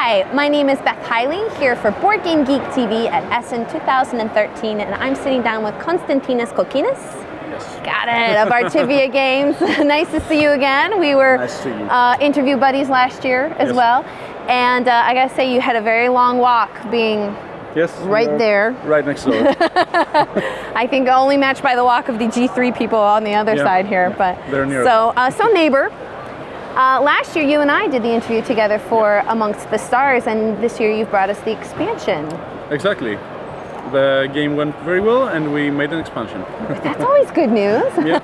Hi, my name is Beth Hiley, here for Board Game Geek TV at Essen 2013, and I'm sitting down with Konstantinas Kokinis. Yes. Got it, of Artivia Games. Nice to see you again. We were Nice to see you. interview buddies last year as Yes. well, and I gotta say you had a very long walk being Yes, right there. right next door. I think only matched by the walk of the G3 people on the other Yeah, side here. yeah, But they're near. so neighbor. Last year you and I did the interview together for Amongst the Stars, and this year you've brought us the expansion. Exactly. The game went very well, and we made an expansion. That's always good news. Yeah.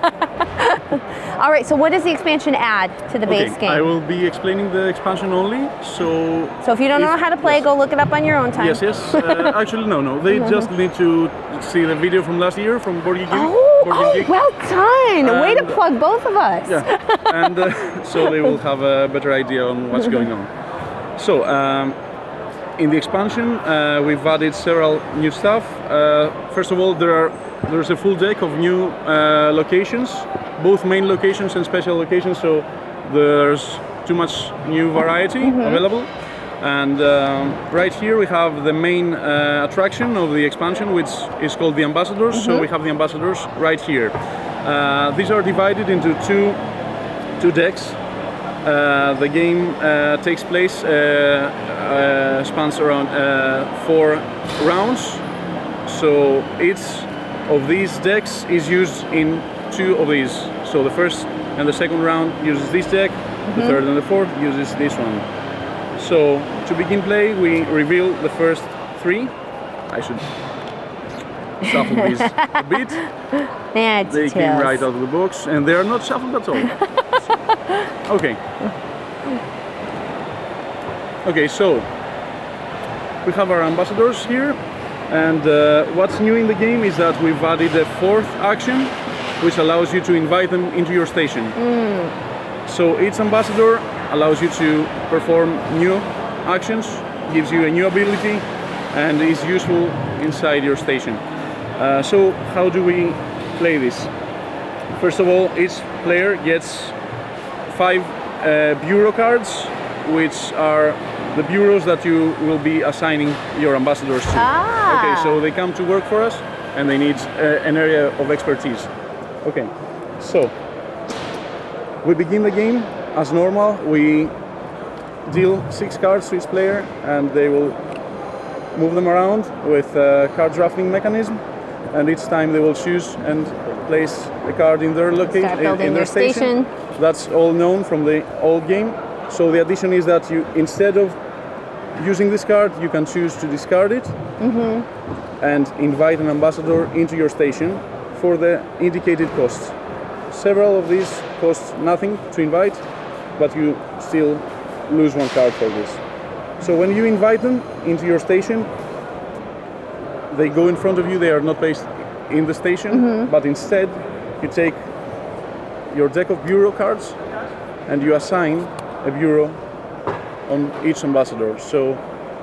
All right, so what does the expansion add to the base game? I will be explaining the expansion only. So if you don't know how to play, yes. go look it up on your own time. Yes. Actually, no. They just need to see the video from last year from Board Game Geek. Oh, well done! Way to And- plug both of us. Yeah, and so they will have a better idea on what's going on. So, in the expansion, we've added several new stuff. First of all, there's a full deck of new locations, both main locations and special locations. So there's too much new variety available. And right here we have the main attraction of the expansion, which is called the Ambassadors. So we have the Ambassadors right here. These are divided into two decks. The game takes place, spans around 4 rounds. So each of these decks is used in 2 of these. So the first and the second round uses this deck, the third and the fourth uses this one. So to begin play, we reveal the first 3. I should shuffle these a bit. Yeah, They came right out of the box, and they are not shuffled at all. Okay, so we have our ambassadors here, and what's new in the game is that we've added a 4th action, which allows you to invite them into your station. So each ambassador allows you to perform new actions, gives you a new ability, and is useful inside your station. So how do we play this? First of all, each player gets 5 bureau cards, which are the bureaus that you will be assigning your ambassadors to. Okay, so they come to work for us, and they need an area of expertise. Okay, so we begin the game as normal. We deal 6 cards to each player, and they will move them around with a card drafting mechanism, and each time they will choose and place a card in their location, in their station. That's all known from the old game. So the addition is that you, instead of using this card, you can choose to discard it and invite an ambassador into your station for the indicated costs. Several of these cost nothing to invite, but you still lose 1 card for this. So when you invite them into your station, they go in front of you. They are not placed in the station, but instead you take your deck of bureau cards and you assign a bureau on each ambassador. So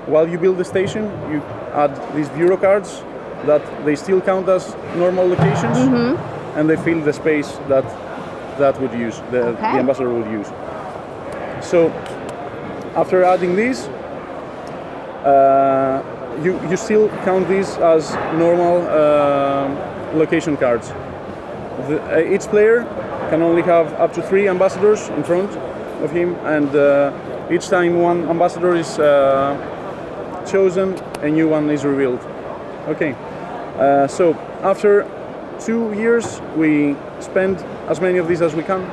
while you build the station, you add these bureau cards that they still count as normal locations, and they fill the space that would use the ambassador would use. So after adding these, you still count these as normal location cards. Each player can only have up to 3 ambassadors in front of him, and each time 1 ambassador is chosen, a new one is revealed. Okay, so after 2 years, we spend as many of these as we can,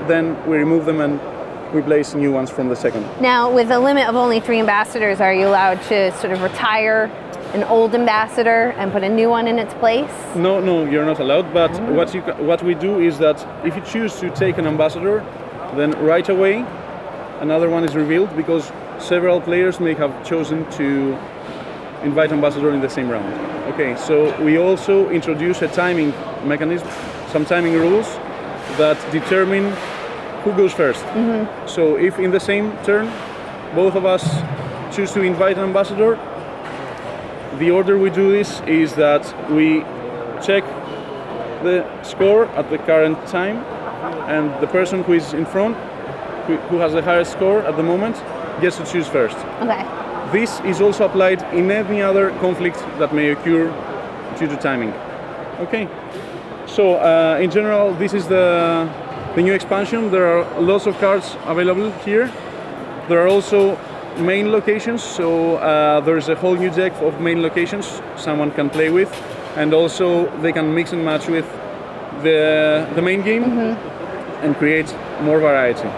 then we remove them and replace new ones from the second. Now, with a limit of only 3 ambassadors, are you allowed to sort of retire an old ambassador and put a new one in its place? No, you're not allowed, but what we do is that if you choose to take an ambassador, then right away another one is revealed, because several players may have chosen to invite ambassador in the same round. Okay, so we also introduce a timing mechanism, some timing rules that determine who goes first. So if in the same turn both of us choose to invite an ambassador, the order we do this is that we check the score at the current time, and the person who is in front, who has the highest score at the moment, gets to choose first. Okay. this is also applied in any other conflict that may occur due to timing. Okay, so in general, this is the new expansion. There are lots of cards available here. There are also main locations, so there's a whole new deck of main locations someone can play with, and also they can mix and match with the main game and create more variety.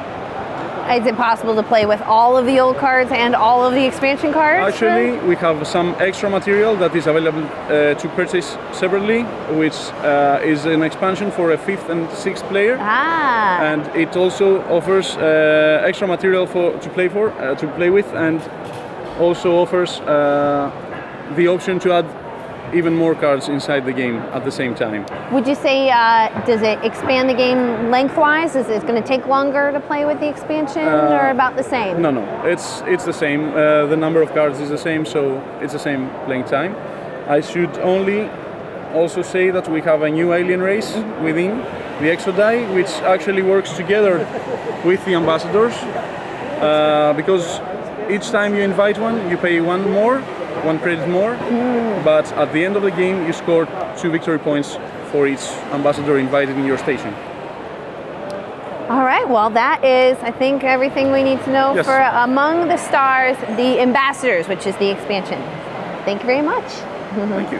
Is it possible to play with all of the old cards and all of the expansion cards? Actually, we have some extra material that is available to purchase separately, which is an expansion for a 5th and 6th player. Ah. And it also offers extra material to play with, and also offers the option to add even more cards inside the game at the same time. Would you say, does it expand the game lengthwise? Is it going to take longer to play with the expansion, or about the same? No, it's the same. The number of cards is the same, so it's the same playing time. I should only also say that we have a new alien race within the Exo die, which actually works together with the ambassadors, because each time you invite one, you pay one credit more, but at the end of the game you score 2 victory points for each ambassador invited in your station. All right, well that is, I think, everything we need to know for Among the Stars, the Ambassadors, which is the expansion. Thank you very much. Thank you.